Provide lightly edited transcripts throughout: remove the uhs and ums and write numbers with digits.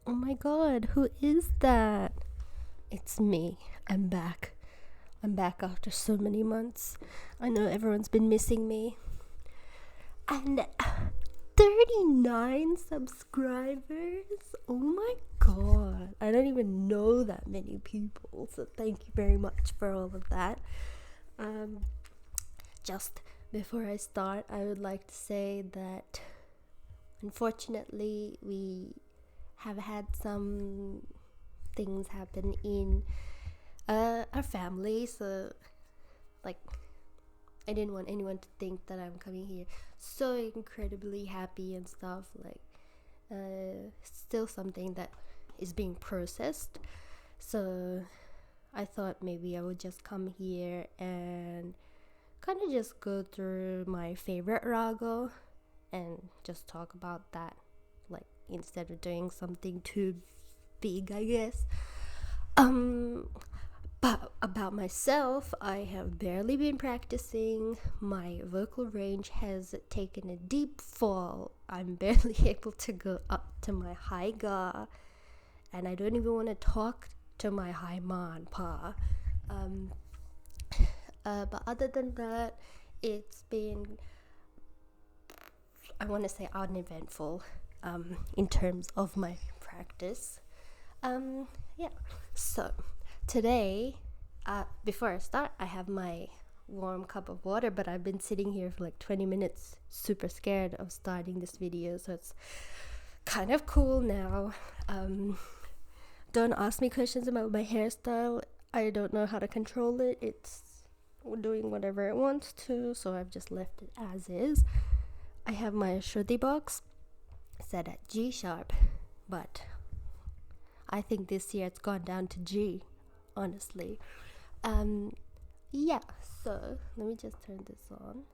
Oh my god, who is that? It's me. I'm back. I'm back after so many months. I know everyone's been missing me. And 39 subscribers? Oh my god. I don't even know that many people. So thank you very much for all of that. Just before I start, I would like to say that unfortunately we have had some things happen in our family, so like I didn't want anyone to think that I'm coming here so incredibly happy and stuff. Still something that is being processed, so I thought maybe I would just come here and kind of just go through my favorite raga and just talk about that, like instead of doing something too big, I guess. But about myself, I have barely been practicing. My vocal range has taken a deep fall. I'm barely able to go up to my high ga, and I don't even want to talk to my high ma and pa. But other than that, it's been, I want to say, uneventful in terms of my practice. Yeah, so today, before I start, I have my warm cup of water, but I've been sitting here for like 20 minutes, super scared of starting this video, so it's kind of cool now. Don't ask me questions about my hairstyle. I don't know how to control it. It's doing whatever it wants to, so I've just left it as is. I have my shruti box set at G sharp, but I think this year it's gone down to G, honestly. Yeah, so let me just turn this on.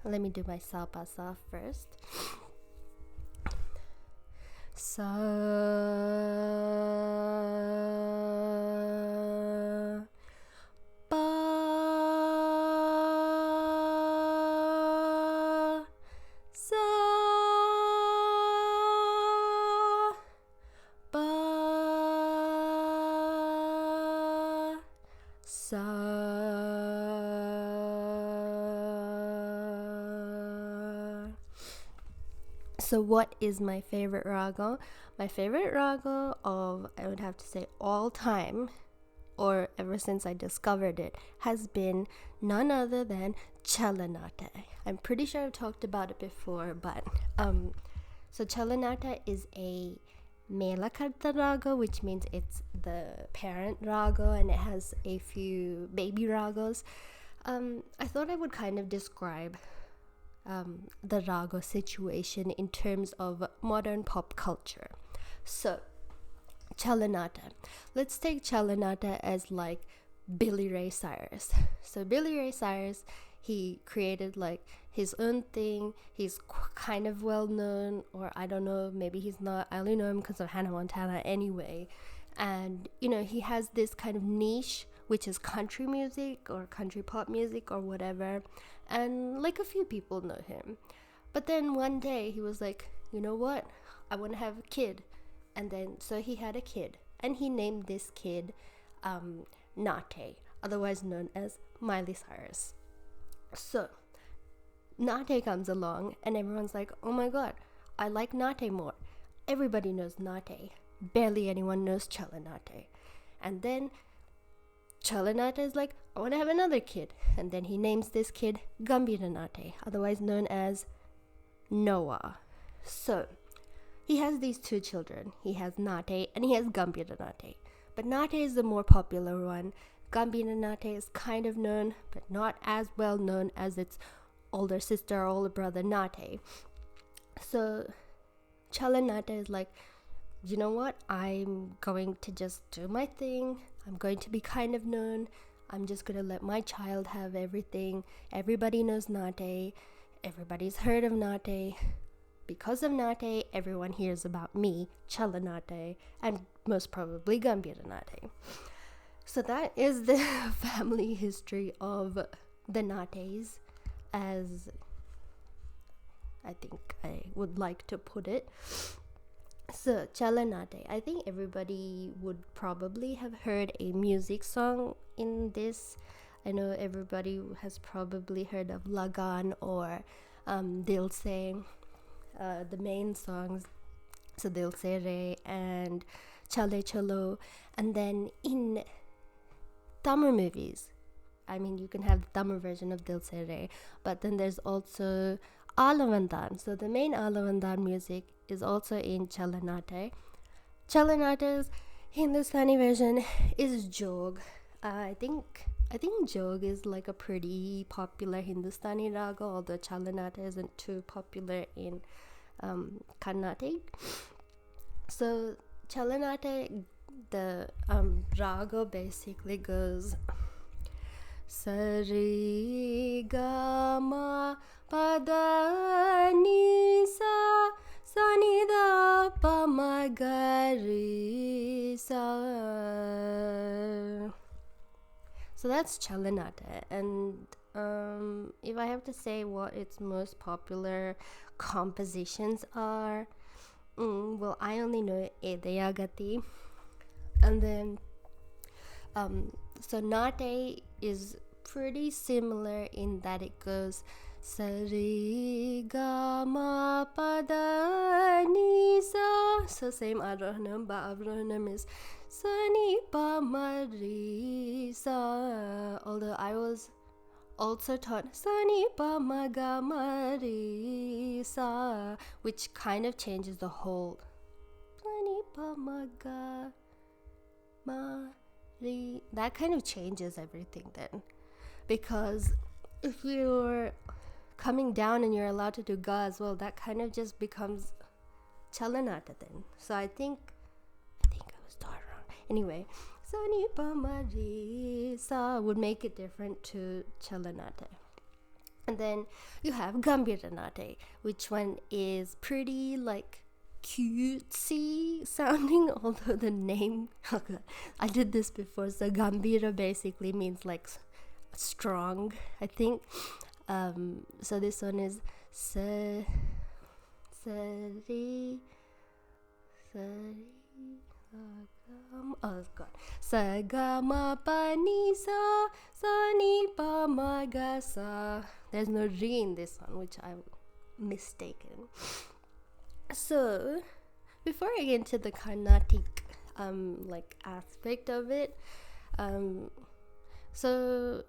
Let me do my salpasa first. So So what is my favorite raga? My favorite raga of, I would have to say, all time, or ever since I discovered it, has been none other than chalanattai. I'm pretty sure I've talked about it before, but so chalanattai is a Melakarta raga, which means it's the parent raga, and it has a few baby ragas. I thought I would kind of describe the raga situation in terms of modern pop culture. So, chalanattai. Let's take chalanattai as like Billy Ray Cyrus. So, Billy Ray Cyrus, he created like his own thing. He's kind of well known, or I don't know, maybe he's not. I only know him because of Hannah Montana anyway. And he has this kind of niche, which is country music or country pop music or whatever, and like a few people know him. But then one day he was like, you know what, I want to have a kid. And then so he had a kid, and he named this kid Nattai, otherwise known as Miley Cyrus. So Nattai comes along and everyone's like, oh my god, I like Nattai more. Everybody knows Nattai, barely anyone knows chalanattai. And then chalanattai is like, I want to have another kid. And then he names this kid gambheera, otherwise known as Noah. So he has these two children. He has Nattai and he has gambheera. But Nattai is the more popular one. Gambheera is kind of known, but not as well known as its older sister or older brother Nattai. So chalanattai is like, you know what, I'm going to just do my thing. I'm going to be kind of known. I'm just going to let my child have everything. Everybody knows Nattai. Everybody's heard of Nattai. Because of Nattai, everyone hears about me, chalanattai, and most probably gambheera. So that is the family history of the Nattais, as I think I would like to put it. So, chalanattai. I think everybody would probably have heard a music song in this. I know everybody has probably heard of Lagan or Dil Se, the main songs. So, Dil Se Re and Chale Chalo. And then in Tamil movies, I mean, you can have the Tamil version of Dil Se Re, but then there's also Alavandan. So the main Alavandan music is also in chalanattai. Chalanattai's Hindustani version is jog. I think jog is like a pretty popular Hindustani raga, although chalanattai isn't too popular in Carnatic. So chalanattai, the raga basically goes Sari Gama Pada Nisa Sanida Pamagari Sa. So that's chalanattai, and if I have to say what its most popular compositions are, well, I only know edayya gathi, and then so nattai is pretty similar in that it goes Sari Gama Pada Nisa. So same arohanam, but arohanam is Sani Pa Mari Sa. Although I was also taught Sani Pa Maga Mari Sa, which kind of changes the whole Sani Pa Maga Mari. That kind of changes everything then, because if you're coming down and you're allowed to do ga as well, that kind of just becomes chalanattai then. So I think I was taught wrong. Anyway, Sani Pa Mari Sa would make it different to chalanattai. And then you have gambheera nattai, which one is pretty like cutesy sounding, although the name I did this before. So gambheera basically means like strong, I think. So this one is Sari oh god, Sagama Panisa Sani Pamagasa. There's no re in this one, which I'm mistaken. So before I get into the carnatic like aspect of it, so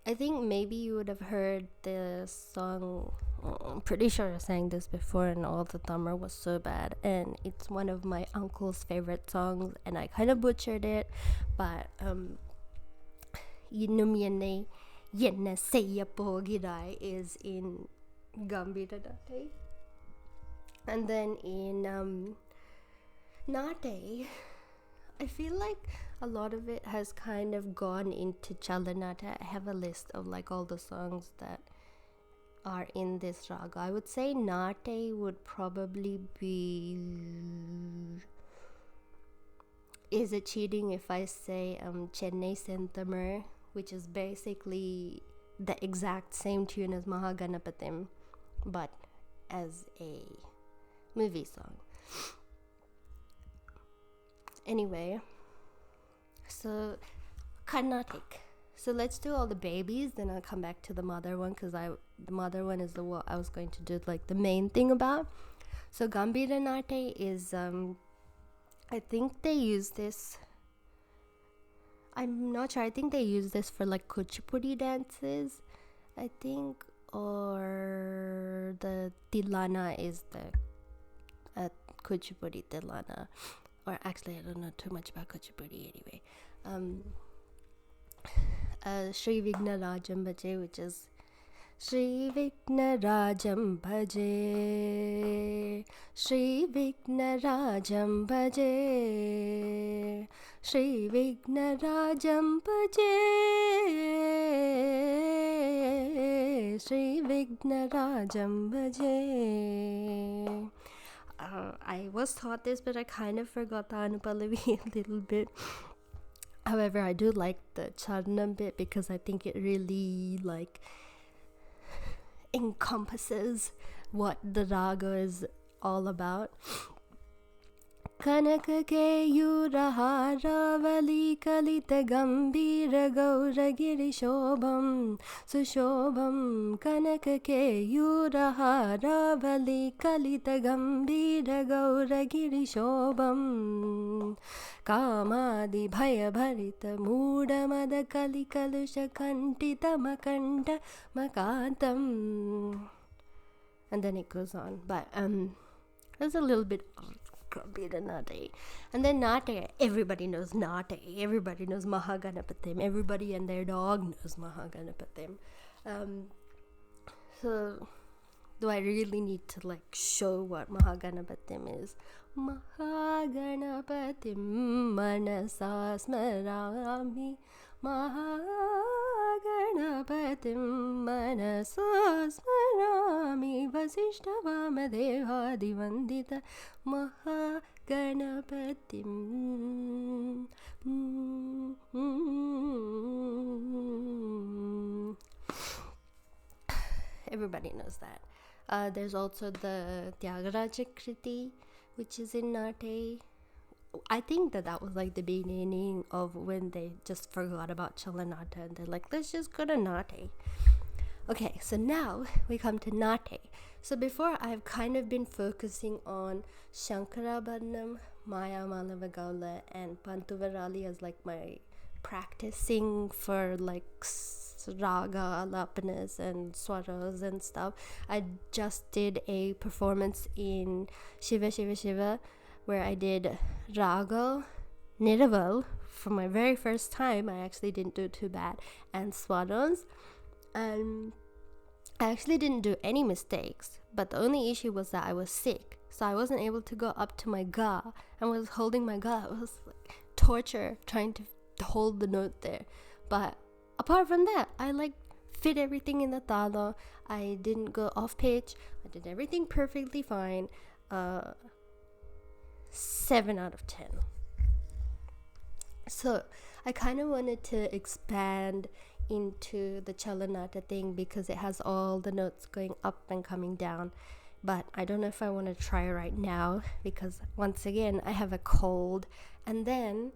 I think maybe you would have heard the song. I'm pretty sure I sang this before, and all the Tamil was so bad. And it's one of my uncle's favorite songs, and I kind of butchered it. But Innum Yenna Yenna Seyya Pogirai is in Gambheera Nattai. And then in Nattai, I feel like a lot of it has kind of gone into chalanattai. I have a list of like all the songs that are in this raga. I would say nattai would probably be. Is it cheating if I say Chennai Senthamar, which is basically the exact same tune as Mahaganapathim, but as a movie song? Anyway, so carnatic. So let's do all the babies, then I'll come back to the mother one, because the mother one is the what I was going to do like the main thing about. So gambheera nattai is I think they use this, I'm not sure, I think they use this for like kuchipudi dances, I think, or the tilana is the kuchipudi tilana. Or actually, I don't know too much about kuchipudi anyway. Shri Vigna Rajam Bhaje, which is Shri Vigna Rajam Bhaje, Shri Vigna Rajam Bhaje, Shri Vigna Rajam Bhaje, Shri Vigna Rajam Bhaje. I was taught this, but I kind of forgot the Anupallavi a little bit. However, I do like the Charanam bit because I think it really like encompasses what the raga is all about. ಕನಕ ಕೇಯೂರಹಾರಾವಲಿ ಕಲಿತ ಗಂಭೀರ ಗೌರಗಿರಿ ಶೋಭಂ ಸುಶೋಭಂ ಕನಕ ಕೇಯೂರಹಾರಾವಲಿ ಕಲಿತ ಗಂಭೀರ ಗೌರಗಿರಿ ಶೋಭಂ ಕಾಮಾದಿ ಭಯಭರಿತ ಮೂಢಮದ ಕಲಿ ಕಲುಷ ಕಂಠಿತ ಮಕಂಠ ಮಕಾಂತಂ. And then it goes on, but there's a little bit gambheera nattai. And then nattai, everybody knows nattai, everybody knows Mahaganapatim, everybody and their dog knows Mahaganapatim. So do I really need to like show what Mahaganapatim is? Mahaganapatim manasa smarami, Mahaganapatim manasa smarami, Vasishta Vamadevadi Vandita Mahaganapatim. Everybody knows that. There's also the Tyagaraja Kriti, which is in nattai. I think that was like the beginning of when they just forgot about chalanattai and they're like, let's just go to nattai. Okay, so now we come to nattai. So before, I've kind of been focusing on Shankarabharanam, Maya Malavagaula, and Pantuvarali as like my practicing for like raga, alapanas, and swaras and stuff. I just did a performance in Shiva Shiva Shiva where I did raga, niraval for my very first time. I actually didn't do too bad, and swaras, and I actually didn't do any mistakes, but the only issue was that I was sick, so I wasn't able to go up to my ga. I was holding my ga. It was like torture trying to hold the note there, but apart from that, I like fit everything in the tala. I didn't go off pitch. I did everything perfectly fine. 7 out of 10. So I kind of wanted to expand into the chalanattai thing because it has all the notes going up and coming down, but I don't know if I want to try right now because once again I have a cold, and then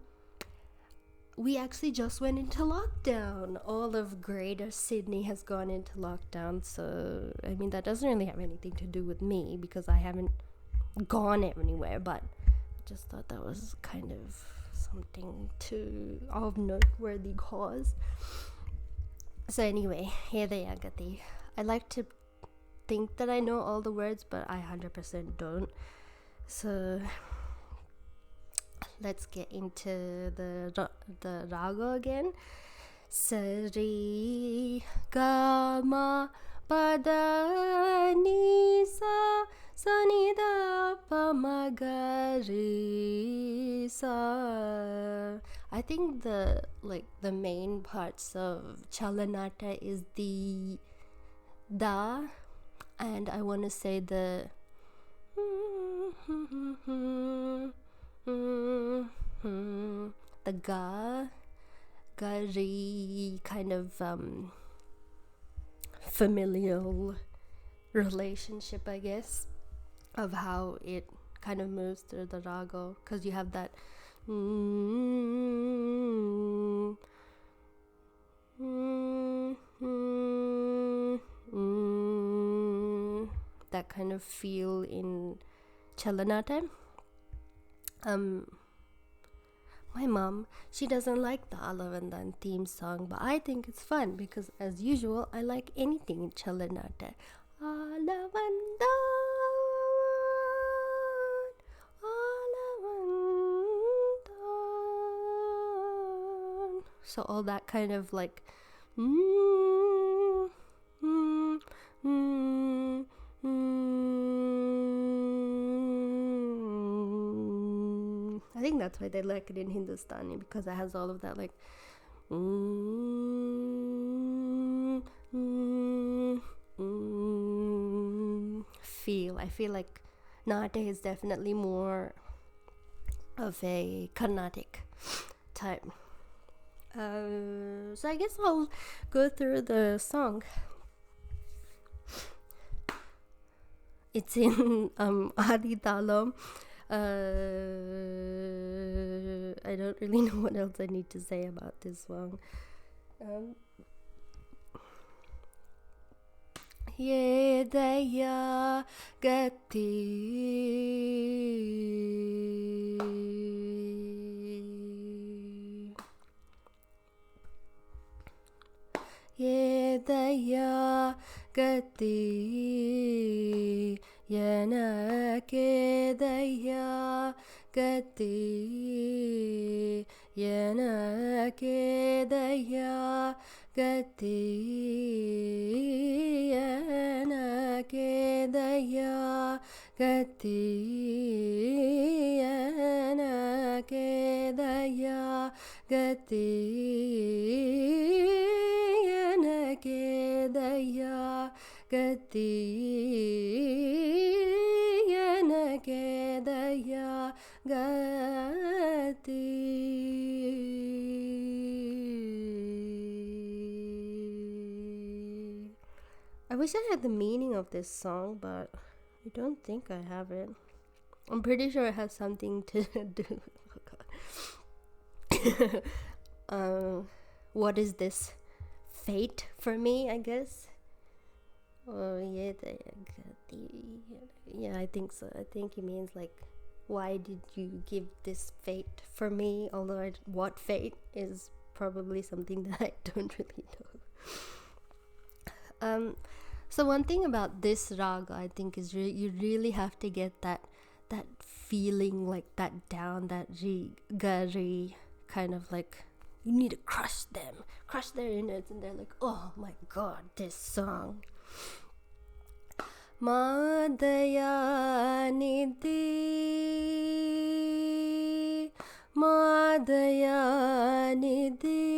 we actually just went into lockdown. All of Greater Sydney has gone into lockdown, so I mean that doesn't really have anything to do with me because I haven't gone anywhere, but I just thought that was kind of something of noteworthy cause. So anyway, edayya gathi. I like to think that I know all the words, but I 100% don't. So let's get into the raga again. Sari ga ma pada ni sa sa ni da pa ma ga re sa. I think the main parts of chalanattai is the da, and I want to say the gari kind of familial relationship, I guess, of how it kind of moves through the raga, because you have that that kind of feel in chalanattai. My mom, she doesn't like the Alavandan theme song, but I think it's fun because, as usual, I like anything in chalanattai. Alavandan, Alavandan. So all that kind of like I think that's why they like it in Hindustani, because it has all of that like feel. I feel like nattai is definitely more of a carnatic type. So I guess I'll go through the song. It's in Adi Talam. I don't really know what else I need to say about this song. Edayya gathi. Edayya gathi. Yanakedayya gathi. Yanakedayya gathi. Yanakedayya gathi. Yanakedayya gathi. Yanakedayya gathi. Yanakedayya gathi. I wish I had the meaning of this song, but I don't think I have it. I'm pretty sure it has something to do. What is this? Fate for me, I guess. Oh yeah, yeah, I think so. I think he means like, why did you give this fate for me? Although what fate is probably something that I don't really know. So one thing about this raga, I think, is you really have to get that feeling, like that down, that gari kind of like, you need to crush their innards, and they're like, oh my god, this song. Madaya nidhi, Madaya nidhi,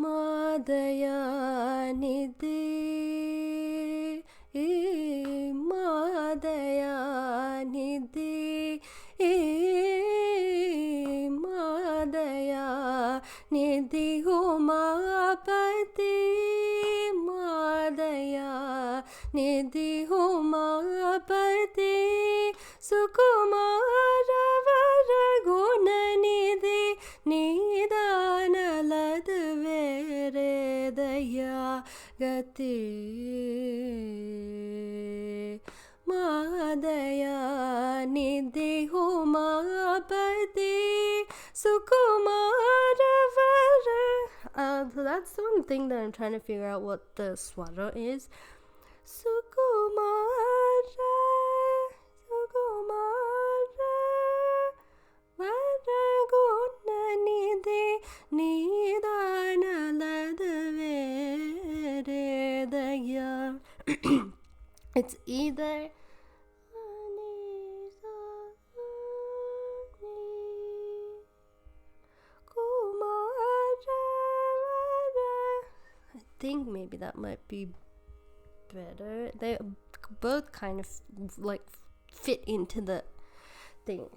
Madaya nidhi, Madaya nidhi, Madaya nidhi Umapati, Madaya nidhi Umapati, Sukumara Varaguna nidhi, Nidana ladvere daya gati. Madaya nidhi Umapati, Sukumara Vara. So that's one thing that I'm trying to figure out what the swara is. Sukumara, Sukumara Varaguna nidhi, Nidana ladvere daya. It's either I think maybe that might be better. They both kind of like fit into the thing.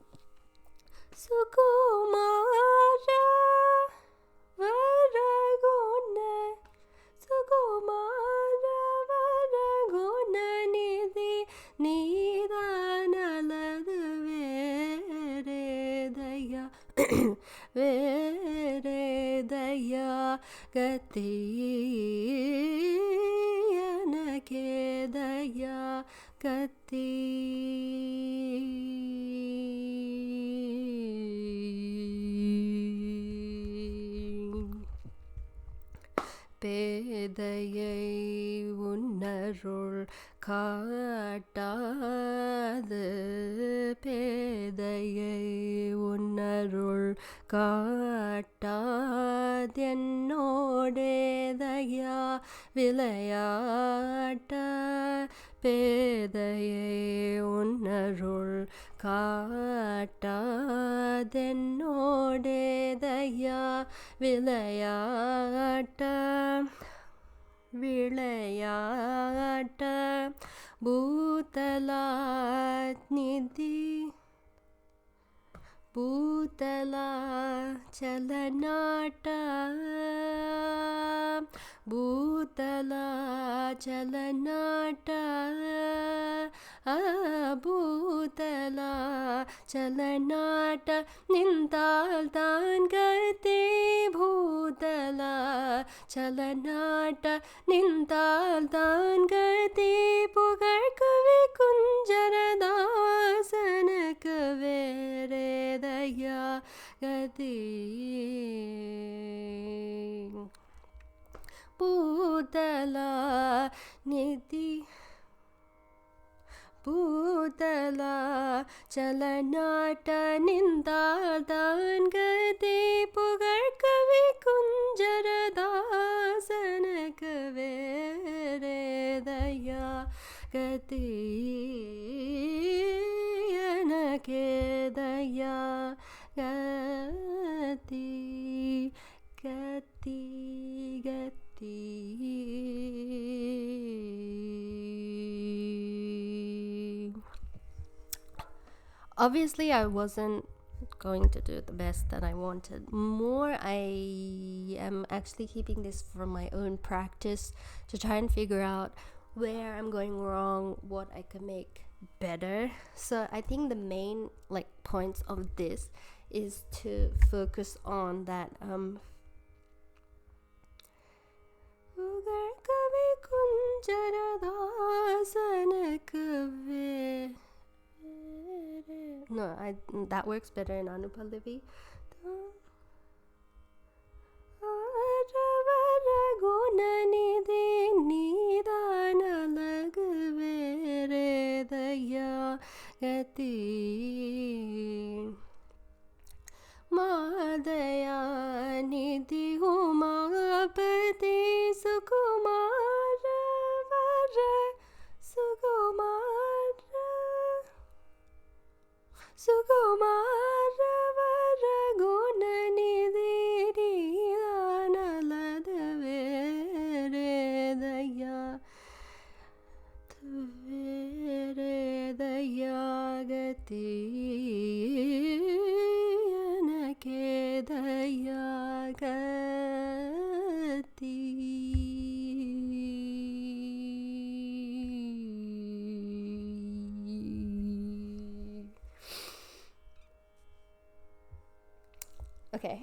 Sukumara Varaguna, Sukumara Varaguna nidhi, Nidana ladvere daya, Vere daya gati, Yanakedayya gati. Pedayai unnarul kaatadu, Pedayai unnarul காட்டாதென்னோடேதயா விளையாட்ட, பேதையை உன்னருள் காட்டாதென்னோடேதயா விளையாட்ட, விளையாட்ட பூதலாநிதி, பூதலா chalanattai, பூதலா chalanattai, ಭೂತಲ ಚಲನಾಟ ನಿಂತಾಲ್ ತಾನ್ ಗತಿ ಭೂತಲ ಚಲನಾಟ ನಿಂತಾಲ್ ತಾನ್ ಗತಿ ಪುಗಳ್ ಕವಿ ಕುಂಜರದಾಸನ ಕವೇರೆದಯ್ಯ ಗತಿ ಭೂತಲ ನಿಧಿ ಭೂತಲ ಚಲನಾಟ ನಿಂತಾನ್ ಗತಿ ಪುಗಳ್ ಕವಿ ಕುಂಜರದಾಸನ ಕವೇರೆದಯ್ಯ ಗತಿ ಯನಕೆದಯ್ಯ ಗತಿ ಗತಿ ಗತಿ Obviously, I wasn't going to do the best that I wanted. More, I am actually keeping this for my own practice to try and figure out where I'm going wrong, what I can make better. So I think the main points of this is to focus on that no, that works better in Anupallavi. Madaya nidhi umapati sukumara vara sukumara sukumara vara guna nidhi nidhanalada veredaya veredaya gati edayya gathi. Okay,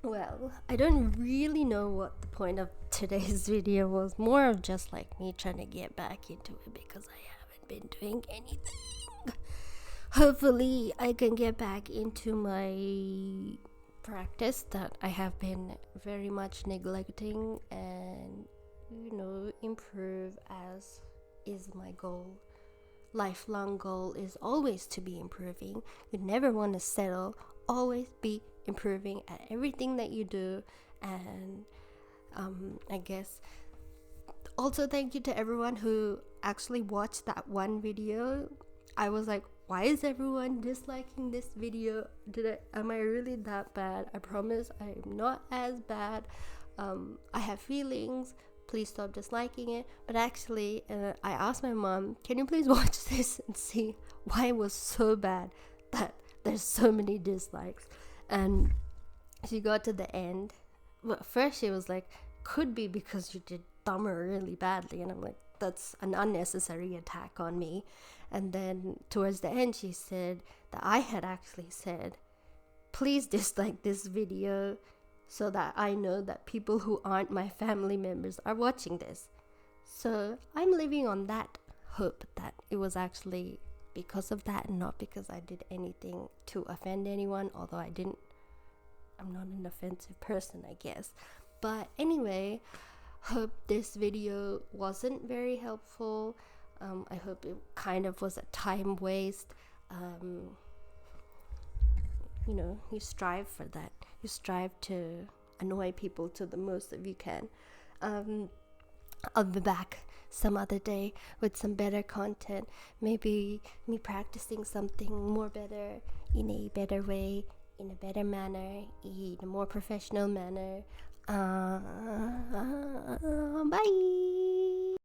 well, I don't really know what the point of today's video was. More of just me trying to get back into it because I haven't been doing anything. Hopefully I can get back into my practice that I have been very much neglecting and improve, as is my goal. Lifelong goal is always to be improving. You never want to settle, always be improving at everything that you do. And I guess also thank you to everyone who actually watched that one video. I was like, why is everyone disliking this video? Am I really that bad? I promise I'm not as bad. I have feelings. Please stop disliking it. But actually, I asked my mom, can you please watch this and see why it was so bad that there's so many dislikes? And she got to the end. Well, first she was like, could be because you did Tamil really badly. And I'm like, that's an unnecessary attack on me. And then towards the end she said that I had actually said, please dislike this video so that I know that people who aren't my family members are watching this. So I'm living on that hope that it was actually because of that and not because I did anything to offend anyone, although I'm not an offensive person, I guess. But anyway, hope this video wasn't very helpful. I hope it kind of was a time waste. You strive for that. You strive to annoy people to the most that you can. I'll be back some other day with some better content. Maybe me practicing something more better, in a better way, in a better manner, in a more professional manner. Bye!